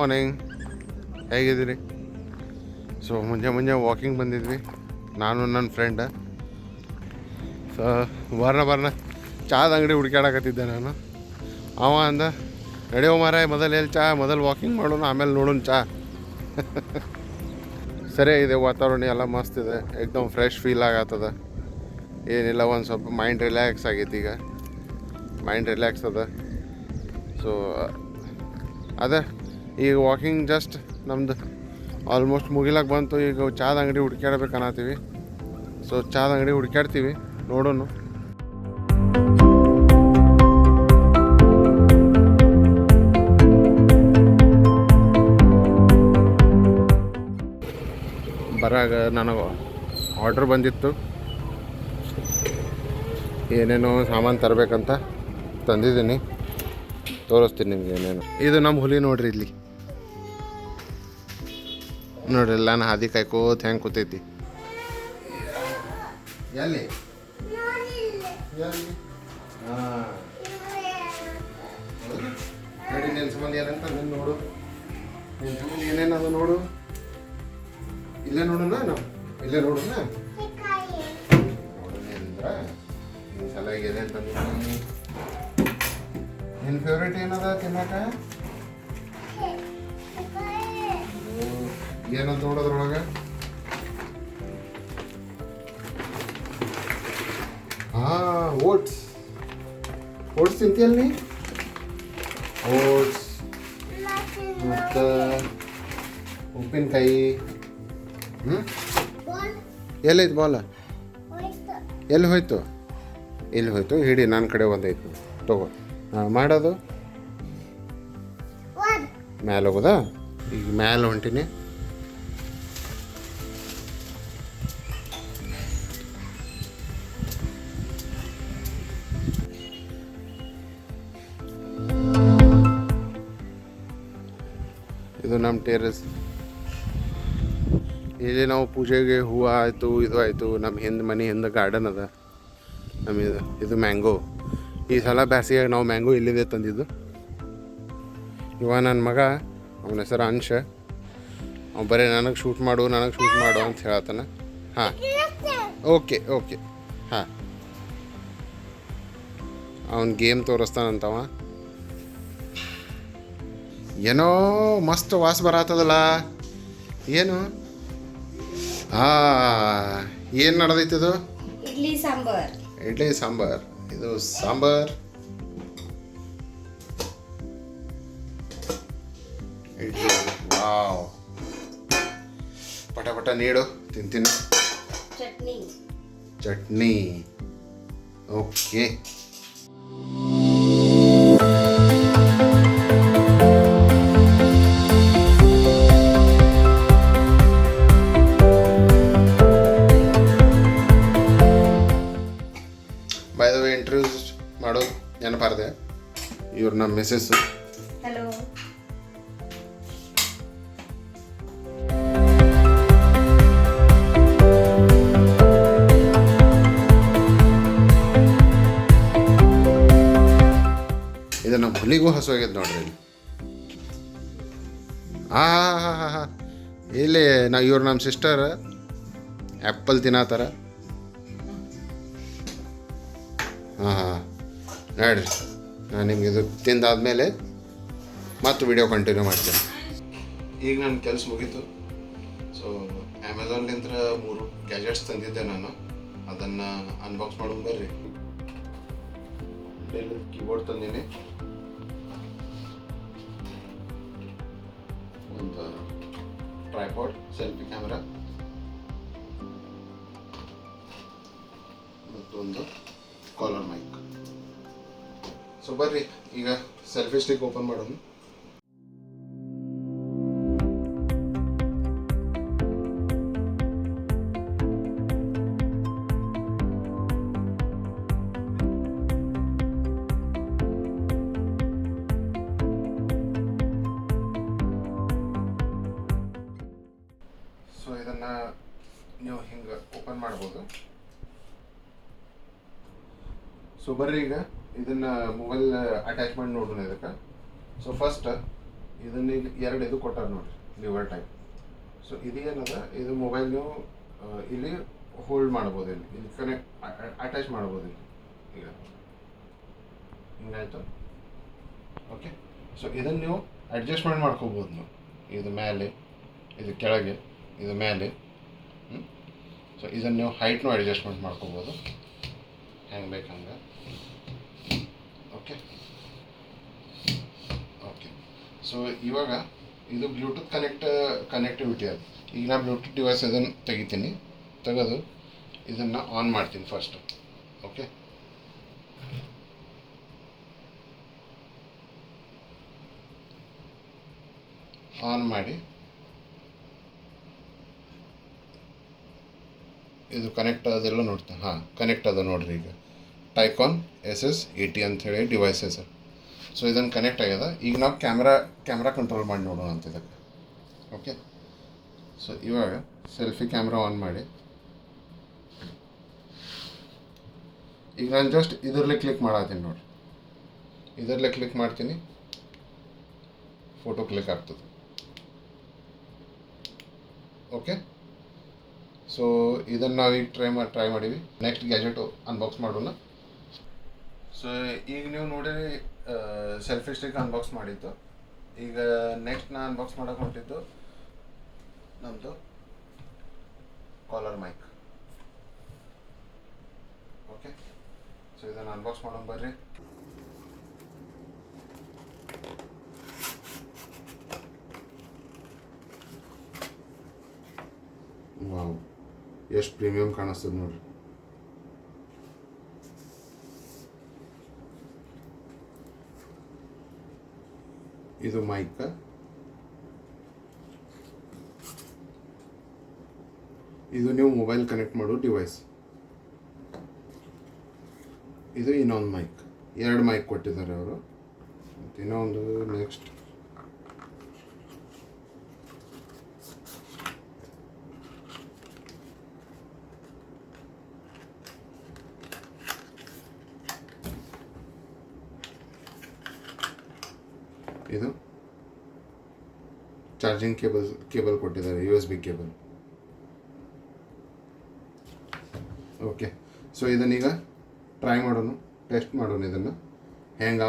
Morning, ಹೇಗಿದ್ದೀರಿ? So ಮುಂಜಾನೆ walking ಬಂದಿದ್ವಿ ನಾನು ನನ್ನ ಫ್ರೆಂಡ. ಸೊ ಬರ್ನ ಚಾದ ಅಂಗಡಿ ಹುಡುಕ್ಯಾಡಕತ್ತಿದ್ದೆ ನಾನು. ಅವ ಅಂದ ನಡೆಯೋ ಮಾರಾಯ, ಮೊದಲು ಎಲ್ಲಿ ಚಾ, ಮೊದಲು ವಾಕಿಂಗ್ ಮಾಡೋಣ, ಆಮೇಲೆ ನೋಡೋಣ ಚಾ. ಸರಿಯಾಗಿದೆ, ವಾತಾವರಣ ಎಲ್ಲ ಮಸ್ತ್ ಇದೆ, ಏಕ್ದಮ್ ಫ್ರೆಶ್ ಫೀಲ್ ಆಗತ್ತದ. ಏನಿಲ್ಲ, ಒಂದು ಸ್ವಲ್ಪ ಮೈಂಡ್ ರಿಲ್ಯಾಕ್ಸ್ ಆಗೈತಿ. ಈಗ ಮೈಂಡ್ ರಿಲ್ಯಾಕ್ಸ್ ಅದ. ಸೊ ಅದೇ ಈಗ ವಾಕಿಂಗ್ ಜಸ್ಟ್ ನಮ್ದು ಆಲ್ಮೋಸ್ಟ್ ಮುಗಿಲಕ್ಕೆ ಬಂತು. ಈಗ ಚಾದ ಅಂಗಡಿ ಹುಡುಕ್ಯಾಡ್ಬೇಕು ಅನ್ನತ್ತೀವಿ. ಸೊ ಚಾದ ಅಂಗಡಿ ಹುಡುಕ್ಯಾಡ್ತೀವಿ, ನೋಡೋಣ. ಬರಾಗ ನನಗೆ ಆರ್ಡ್ರ್ ಬಂದಿತ್ತು, ಏನೇನೋ ಸಾಮಾನು ತರಬೇಕಂತ ತಂದಿದ್ದೀನಿ. ತೋರಿಸ್ತೀನಿ ನಿಮ್ಗೆ ಏನೇನು. ಇದು ನಮ್ಮ ಹುಲಿ ನೋಡ್ರಿ, ಇಲ್ಲಿ ನೋಡ್ರಿ, ನಾನು ಹಾದಿ ಕಾಯ್ಕೋತ ಹೆಂಗೆ ಕೂತೈತಿ. ಎಲ್ಲಿ ಹಾಂ ನೋಡಿ, ನಿನ್ನ ಸಂಬಂಧ ಏನಂತ ನೀನು ನೋಡು. ನಿನ್ನ ಸಂಬಂಧ ಏನೇನದು ನೋಡು. ಇಲ್ಲೇ ನೋಡೋಣ, ನಾವು ಇಲ್ಲೇ ನೋಡೋಣ. ನೋಡೋಣ ಅಂದ್ರೆ ನಿನ್ನ ಸಲ ಏನೇ ಅಂತ ನಿನ್ನ ಫೇವ್ರೇಟ್ ಏನದ ತಿನ್ನಕ? ಏನಂತ ನೋಡೋದ್ರೊಳಗೆ? ಹಾಂ, ಓಟ್ಸ್ ತಿಂತೀಯಲ್ಲ ನೀ? ಓಟ್ಸ್ ಮತ್ತು ಉಪ್ಪಿನಕಾಯಿ. ಎಲ್ಲೈತು ಬಾಲ? ಎಲ್ಲಿ ಹೋಯ್ತು? ಇಲ್ಲಿ ಹೋಯ್ತು. ಹಿಡಿ, ನನ್ನ ಕಡೆ ಒಂದೈತು, ತಗೋ. ಹಾಂ, ಮಾಡೋದು ಮ್ಯಾಲೆ ಹೋಗೋದಾ? ಈಗ ಮ್ಯಾಲೆ ಹೊಂಟೀನಿ. ಇದು ನಮ್ಮ ಟೆರೆಸ್. ಇಲ್ಲಿ ನಾವು ಪೂಜೆಗೆ ಹೂವು ಆಯಿತು, ಇದು ಆಯಿತು. ನಮ್ಮ ಹಿಂದೆ ಮನೆ ಹಿಂದೆ ಗಾರ್ಡನ್ ಅದ ನಮಗೆ. ಇದು ಮ್ಯಾಂಗೋ. ಈ ಸಲ ಬ್ಯಾಸಿಗೆ ನಾವು ಮ್ಯಾಂಗೋ ಇಲ್ಲಿದೆ ತಂದಿದ್ದು. ಇವ ನನ್ನ ಮಗ, ಅವನ ಹೆಸರು ಅಂಶ. ಅವ್ನು ಬರೀ ನನಗೆ ಶೂಟ್ ಮಾಡು ಅಂತ ಹೇಳತ್ತಾನ. ಹಾಂ, ಓಕೆ. ಹಾಂ, ಅವನು ಗೇಮ್ ತೋರಿಸ್ತಾನಂತವ. ಏನೋ ಮಸ್ತ್ ವಾಸ ಬರತ್ತದಲ್ಲ. ಏನು? ಏನು ನಡೆದೈತಿ ಇದು? ಇಡ್ಲಿ ಸಾಂಬಾರ್. ಇದು ಸಾಂಬಾರ್, ಇಡ್ಲಿ. ವಾವ್, ಪಟ ನೀಡು, ತಿಂತೀನಿ. Chutney. Okay. By the way, introduce ಮಾಡೋದು ನೆನಪಾರ್ದೆ. ಇವ್ರು ನಮ್ಮ ಮಿಸಸ್. ಹಲೋ. ಇದು ನಮ್ಮ ಹುಲಿಗೂ ಹಸುವಾಗ್ಯದ ನೋಡ್ರಿ. ಹಾಂ, ಇಲ್ಲಿ ಇವ್ರು ನಮ್ಮ ಸಿಸ್ಟರ್ ಆ್ಯಪಲ್ ತಿನ್ನತ್ತಾರ. ಹಾಂ, ನೋಡ್ರಿ, ನಾನು ನಿಮ್ಗೆ ಇದು ತಿಂದಾದ್ಮೇಲೆ ಮತ್ತೆ ವಿಡಿಯೋ ಕಂಟಿನ್ಯೂ ಮಾಡ್ತೇನೆ. ಈಗ ನನ್ನ ಕೆಲಸ ಮುಗೀತು. ಸೊ ಅಮೆಝಾನ್ಲಿಂದ 3 ಗ್ಯಾಜೆಟ್ಸ್ ತಂದಿದ್ದೆ ನಾನು. ಅದನ್ನು ಅನ್ಬಾಕ್ಸ್ ಮಾಡೋದು ಬರ್ರಿ. ಕೀಬೋರ್ಡ್ ತಂದೀನಿ, ಒಂದು ಟ್ರೈಪಾಡ್, ಸೆಲ್ಫಿ ಕ್ಯಾಮ್ರಾ, ಮತ್ತೊಂದು ಕಾಲರ್ ಮೈಕ್. ಸೊ ಬರ್ರಿ, ಈಗ ಸೆಲ್ಫಿ ಸ್ಟಿಕ್ ಓಪನ್ ಮಾಡೋಣ. ಸೊ ಇದನ್ನು ನೀವು ಹಿಂಗೆ ಓಪನ್ ಮಾಡ್ಬೋದು. ಸೊ ಬರ್ರಿ, ಈಗ ಇದನ್ನು ಮೊಬೈಲ್ ಅಟ್ಯಾಚ್ ಮಾಡಿ ನೋಡೋಣ ಇದಕ್ಕೆ. ಸೊ ಫಸ್ಟ್ ಇದನ್ನ ಈಗ 2 ಇದು ಕೊಟ್ಟಾರ ನೋಡಿರಿ ಲಿವರ್ ಟೈಪ್. ಸೊ ಇದು ಏನದ, ಇದು ಮೊಬೈಲ್ ನೀವು ಇಲ್ಲಿ ಹೋಲ್ಡ್ ಮಾಡ್ಬೋದು, ಇಲ್ಲಿ ಕನೆಕ್ಟ್ ಅಟ್ಯಾಚ್ ಮಾಡ್ಬೋದು ಇಲ್ಲಿ. ಈಗ ಹಿಂಗಾಯ್ತು. ಓಕೆ, ಸೊ ಇದನ್ನು ನೀವು ಅಡ್ಜಸ್ಟ್ಮೆಂಟ್ ಮಾಡ್ಕೋಬೋದು ನೀವು. ಇದು ಮೇಲೆ, ಇದು ಕೆಳಗೆ, ಇದು ಮೇಲೆ. ಸೊ ಇದನ್ನು ನೀವು ಹೈಟ್ನೂ ಅಡ್ಜಸ್ಟ್ಮೆಂಟ್ ಮಾಡ್ಕೋಬೋದು ಹೆಂಗೆ ಬೇಕು ಹಂಗೆ. Okay okay. ಸೊ ಇವಾಗ ಇದು ಬ್ಲೂಟೂತ್ ಕನೆಕ್ಟಿವಿಟಿ ಅದು. ಈಗ ನಾನು ಬ್ಲೂಟೂತ್ ಡಿವೈಸ್ ಇದನ್ನು ತೆಗಿತೀನಿ, ತೆಗೆದು ಇದನ್ನು ಆನ್ ಮಾಡ್ತೀನಿ ಫಸ್ಟ್. ಓಕೆ, ಆನ್ ಮಾಡಿ ಇದು ಕನೆಕ್ಟ್ ಅದೆಲ್ಲ ನೋಡ್ತಾ. ಹಾಂ, ಕನೆಕ್ಟ್ ಅದ ನೋಡ್ರಿ. ಈಗ ಟೈಕಾನ್ SS80 ಅಂಥೇಳಿ ಡಿವೈಸ್ ಹೆಸರು. ಸೊ ಇದನ್ನು ಕನೆಕ್ಟ್ ಆಗ್ಯದ. ಈಗ ನಾವು ಕ್ಯಾಮ್ರಾ ಕಂಟ್ರೋಲ್ ಮಾಡಿ ನೋಡೋಣ ಅಂತ ಇದಕ್ಕೆ. ಓಕೆ, ಸೊ ಇವಾಗ ಸೆಲ್ಫಿ ಕ್ಯಾಮ್ರಾ ಆನ್ ಮಾಡಿ. ಈಗ ನಾನು ಜಸ್ಟ್ ಇದರಲ್ಲೇ ಕ್ಲಿಕ್ ಮಾಡತ್ತೀನಿ ನೋಡಿರಿ. ಇದರಲ್ಲೇ ಕ್ಲಿಕ್ ಮಾಡ್ತೀನಿ, ಫೋಟೋ ಕ್ಲಿಕ್ ಆಗ್ತದೆ. ಓಕೆ, ಸೊ ಇದನ್ನು ನಾವೀಗ ಟ್ರೈ ಮಾಡೀವಿ. ನೆಕ್ಸ್ಟ್ ಗ್ಯಾಜೆಟ್ ಅನ್ಬಾಕ್ಸ್ ಮಾಡೋಣ. ಸೊ ಈಗ ನೀವು ನೋಡಿರಿ ಸೆಲ್ಫಿ ಸ್ಟಿಕ್ ಅನ್ಬಾಕ್ಸ್ ಮಾಡಿದ್ದು. ಈಗ ನೆಕ್ಸ್ಟ್ ನಾನು ಅನ್ಬಾಕ್ಸ್ ಮಾಡೋಕೆ ಹೊಂಟಿದ್ದು ನಮ್ಮದು ಕಾಲರ್ ಮೈಕ್. ಓಕೆ, ಸೊ ಇದನ್ನು ಅನ್ಬಾಕ್ಸ್ ಮಾಡೋಣ ಬರ್ರಿ. ವಾವ್, ಎಷ್ಟು ಪ್ರೀಮಿಯಂ ಕಾಣಿಸ್ತದೆ ನೋಡ್ರಿ. ಇದು ಮೈಕ್. ಇದು ನೀವು ಮೊಬೈಲ್ ಕನೆಕ್ಟ್ ಮಾಡೋ ಡಿವೈಸ್. ಇದು ಇನ್ನೊಂದು ಮೈಕ್. 2 ಮೈಕ್ ಕೊಟ್ಟಿದ್ದಾರೆ ಅವರು. ಮತ್ತು ಇನ್ನೊಂದು ನೆಕ್ಸ್ಟ್ ಇದು ಚಾರ್ಜಿಂಗ್ ಕೇಬಲ್ ಕೊಟ್ಟಿದ್ದಾರೆ, USB ಕೇಬಲ್. ಓಕೆ, ಸೊ ಇದನ್ನೀಗ ಟ್ರೈ ಮಾಡೋಣ, ಟೆಸ್ಟ್ ಮಾಡೋಣ. ಇದನ್ನು ಹೆಂಗೆ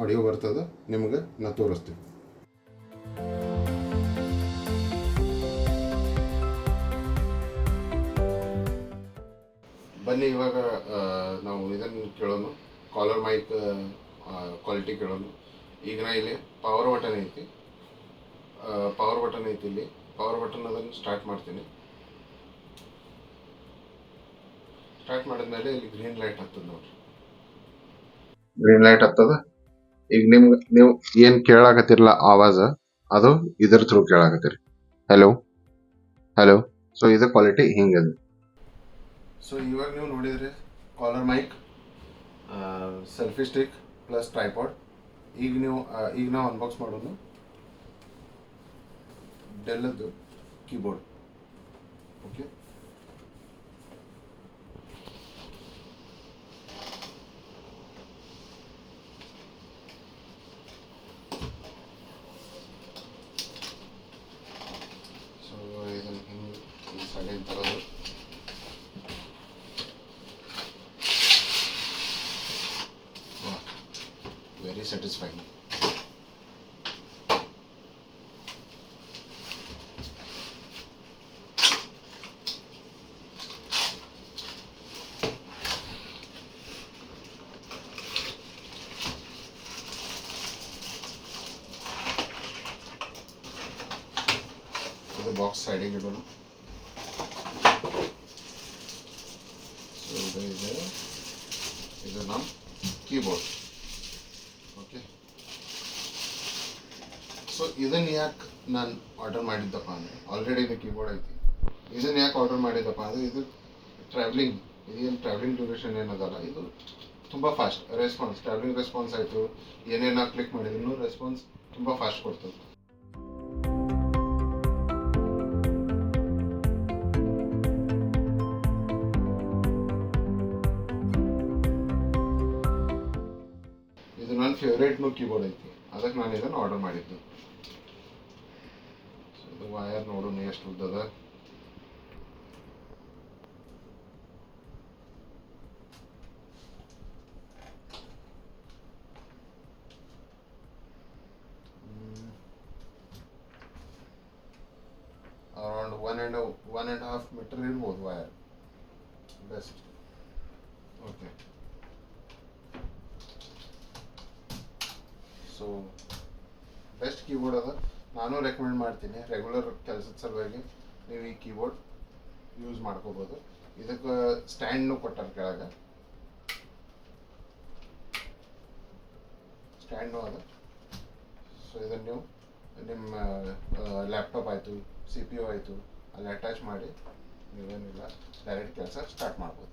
ಆಡಿಯೋ ಬರ್ತದೆ ನಿಮ್ಗೆ ನಾ ತೋರಿಸ್ತೀನಿ. ಬನ್ನಿ ಇವಾಗ ನಾವು ಇದನ್ನು ಕೇಳೋಣ, ಕಾಲರ್ ಮೈಕ್ ಕ್ವಾಲಿಟಿ ಕೇಳೋಣ. ಈಗ ನಾ ಇಲ್ಲಿ ಪವರ್ ಬಟನ್ ಐತಿ ಇಲ್ಲಿ. ಪವರ್ ಬಟನ್ ಅದನ್ನು ಸ್ಟಾರ್ಟ್ ಮಾಡ್ತೀನಿ. ಸ್ಟಾರ್ಟ್ ಮಾಡಿದ್ಮೇಲೆ ಇಲ್ಲಿ ಗ್ರೀನ್ ಲೈಟ್ ಹತ್ತದ ನೋಡ್ರಿ. ಗ್ರೀನ್ ಲೈಟ್ ಹತ್ತದ. ಈಗ ನೀವು ಏನು ಕೇಳಾಕತ್ತಿರಲ್ಲ ಆವಾಜ, ಅದು ಇದ್ರ ಥ್ರೂ ಕೇಳಾಕತ್ತೀರಿ. Hello hello. ಸೊ ಇದು ಕ್ವಾಲಿಟಿ ಹಿಂಗದು. ಸೊ ಇವಾಗ ನೀವು ನೋಡಿದ್ರಿ collar mic, selfie stick plus tripod. ಈಗ ನಾವು ಅನ್ಬಾಕ್ಸ್ ಮಾಡೋದು ಡೆಲ್ಲದ್ದು ಕೀಬೋರ್ಡ್. ಓಕೆ, ಸೊ ಇದನ್ನು ಹಿಂಗೆ ಸೈಲೆಂಟ್ ತರೋದು. Very satisfying. ಇದು ಬಾಕ್ಸ್ ಸೈಡಿಗೆ ಇಡೋಣ. ಸೊ ಇದು ನಮ್ಮ ಕೀಬೋರ್ಡ್. ಓಕೆ, ಸೊ ಇದನ್ನು ಯಾಕೆ ನಾನು ಆರ್ಡರ್ ಮಾಡಿದ್ದಪ್ಪ ಅಂದರೆ, ಆಲ್ರೆಡಿ ಇದು ಕೀಬೋರ್ಡ್ ಐತಿ. ಇದನ್ನು ಯಾಕೆ ಆರ್ಡರ್ ಮಾಡಿದ್ದಪ್ಪ ಅಂದರೆ, ಇದು ಏನು ಟ್ರಾವೆಲಿಂಗ್ ಡ್ಯೂರೇಷನ್ ಏನದಲ್ಲ, ಇದು ತುಂಬ ಫಾಸ್ಟ್ ರೆಸ್ಪಾನ್ಸ್, ಟ್ರಾವೆಲಿಂಗ್ ರೆಸ್ಪಾನ್ಸ್ ಆಯಿತು, ಏನೇನು ಕ್ಲಿಕ್ ಮಾಡಿದ್ರು ರೆಸ್ಪಾನ್ಸ್ ತುಂಬ ಫಾಸ್ಟ್ ಕೊಡ್ತದೆ. ಇದು ನನ್ನ ಫೇವ್ರೇಟ್ನು ಕೀಬೋರ್ಡ್ ಐತಿ, ಅದಕ್ಕೆ ನಾನು ಇದನ್ನು ಆರ್ಡರ್ ಮಾಡಿದ್ದು. ವಯರ್ ನೋಡೋಣ ಎಷ್ಟು ಉದ್ದದ. ಅರೌಂಡ್ 1.5 ಮೀಟರ್ ಇರ್ಬೋದು wire best. Okay, so best keyboard ಅದ. ನಾನು ರೆಕಮೆಂಡ್ ಮಾಡ್ತೀನಿ. ರೆಗ್ಯುಲರ್ ಕೆಲಸದ ಸಲುವಾಗಿ ನೀವು ಈ ಕೀಬೋರ್ಡ್ ಯೂಸ್ ಮಾಡ್ಕೋಬೋದು. ಇದಕ್ಕೆ ಸ್ಟ್ಯಾಂಡ್ನು ಕೊಟ್ಟಾರ, ಕೆಳಗೆ ಸ್ಟ್ಯಾಂಡ್ನು ಅದ. ಸೊ ಇದನ್ನು ನೀವು ನಿಮ್ಮ ಲ್ಯಾಪ್ಟಾಪ್ ಆಯಿತು, ಸಿ ಪಿ ಯು ಆಯಿತು ಅಲ್ಲಿ ಅಟ್ಯಾಚ್ ಮಾಡಿ ನೀವೇನಿಲ್ಲ ಡೈರೆಕ್ಟ್ ಕೆಲಸ ಸ್ಟಾರ್ಟ್ ಮಾಡ್ಬೋದು.